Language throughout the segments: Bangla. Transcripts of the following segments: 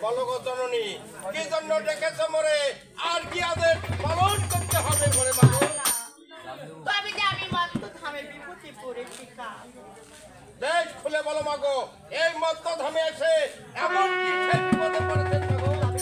বলো গো জননী, কি জন্য ডেকেছ মোরে, আর কি আদেশ পালন করতে হবে মোরে মাগো? তবে যে আমি মত্ত ধামে বিপদে পড়েছি কাল। বেশ খুলে বলো মাগো, এই মত্ত ধামে এসে এমন কি বিপদে পড়েছেন মাগো?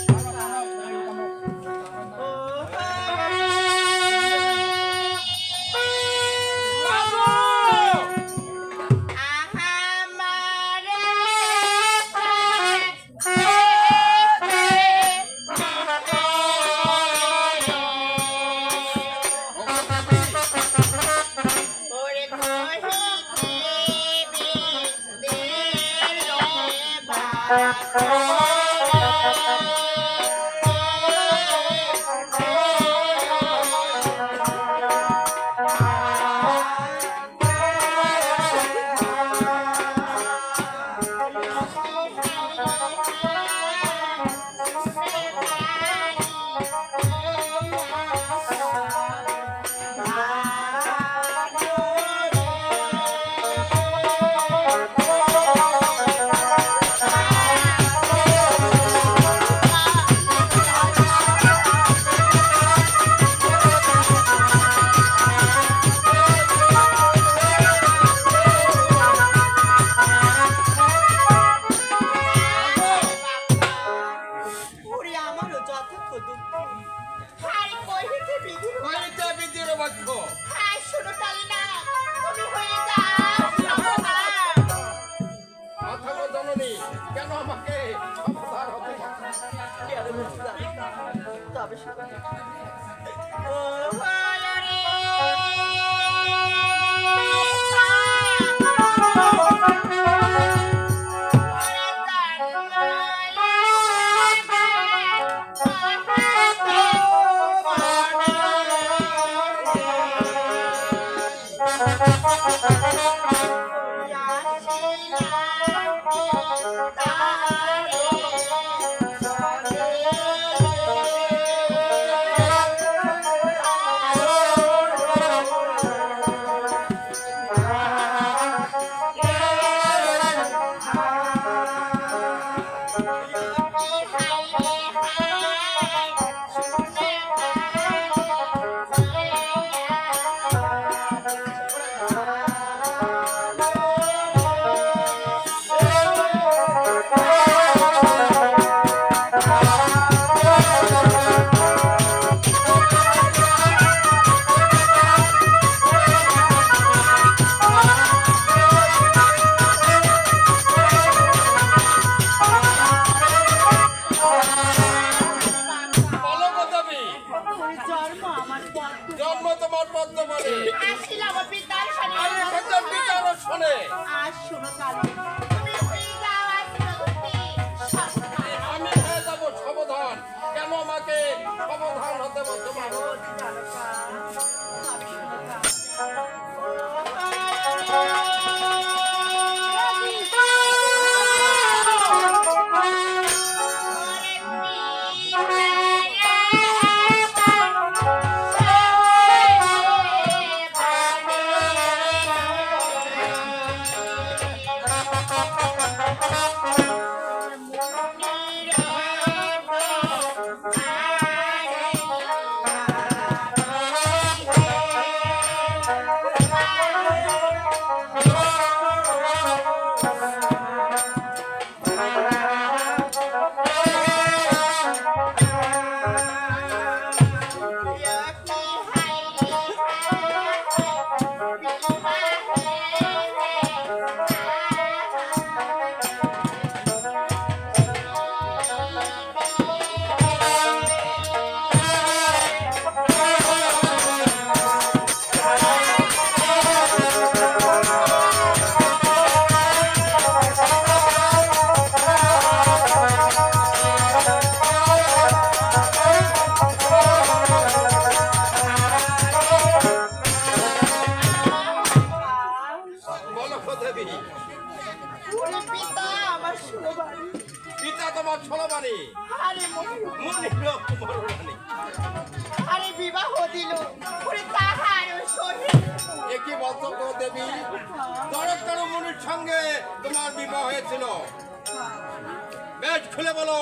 বেশ খুলে বলো,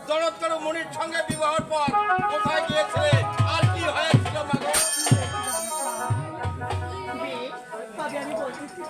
জড়োত্তর মুনির সঙ্গে বিবাহের পর কোথায় গিয়েছিলে আর কি হয়েছিল মাগো? তবে আমি বলতেছি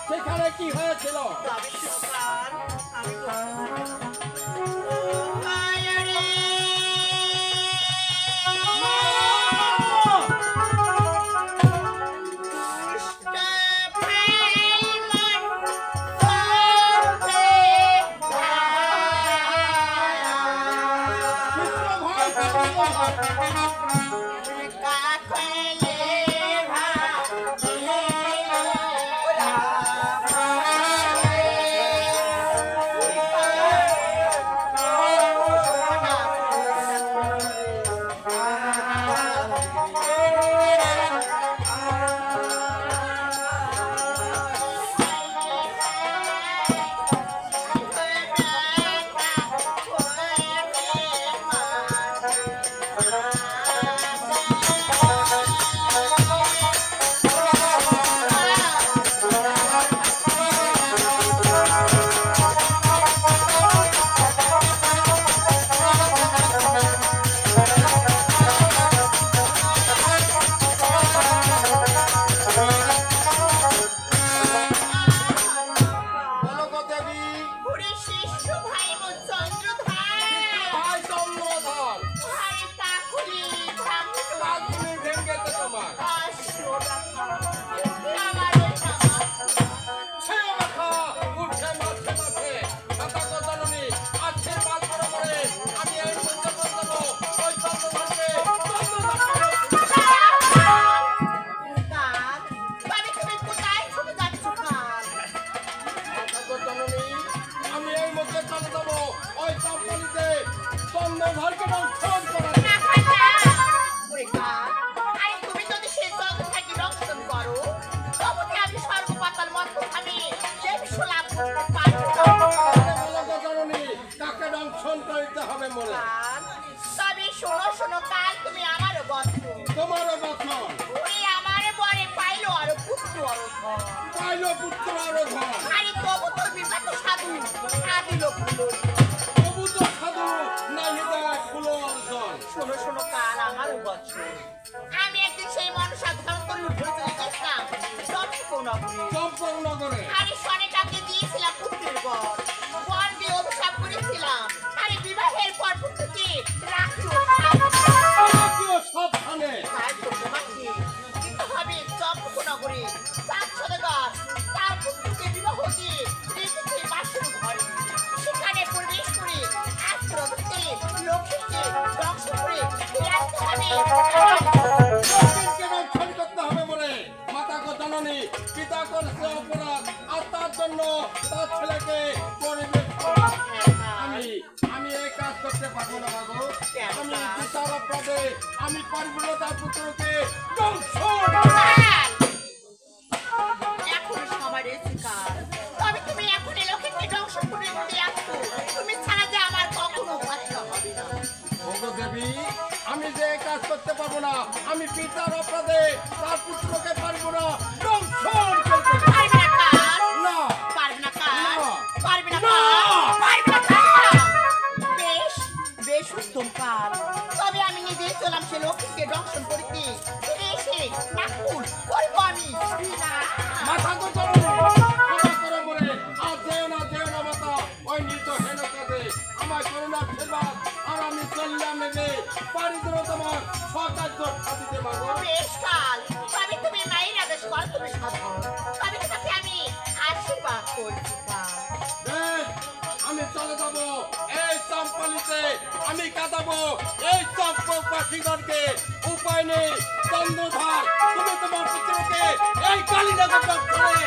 সেখানে কি হয়েছিল? অভিশাপ করেছিলাম। আরে বিবাহের পর থেকে রাখি অপরাধে আমি পারব না তার পুত্রকে ধ্বংস। কাল, এখন সময় রয়েছে কাল, তবে তুমি এখন এই লোককে ধ্বংস করে দিতে আসছো, তুমি ছাড়া যে আমার কখনো বাচ্চা হবে না। ওগো দেবী, আমি যে এই কাজ করতে পারবো না, আমি পিতার অপরাধে তার পুত্রকে পারবো না ধ্বংস করতে। পারবে না কাল, না পারবে না কাল, না। পারবে না না। কাল, পারবে না কাল। বেশ বেশ উত্তম কাল, তবে আমি নিজেই চলাম সে লোককে দংশন করিতে, ফিরে এসে নাকুল করবো আমি বিনা। মাথা তো চলো ক্ষমা করো মোরে, আর যেও না মাতা, ওই নির্দহেন কাজে আমায় করুণা আশীর্বাদ, আর আমি চললাম নেবে পারি দেবো তোমার সকার্য সাধিতে মাগো। বেশ কাল, তবে তুমি মায়ের আদেশ কর, তুমি সাধন, তবে তোমাকে আমি আশীর্বাদ করছি কাল। বেশ, আমি চলে যাবো এই চম্পালিতে, আমি কাটাবো এই চম্পবাসীগণকে, উপায় নেই চন্দ্রধার, তুমি তোমার পুত্রকে এই কালীনগর দর্শনে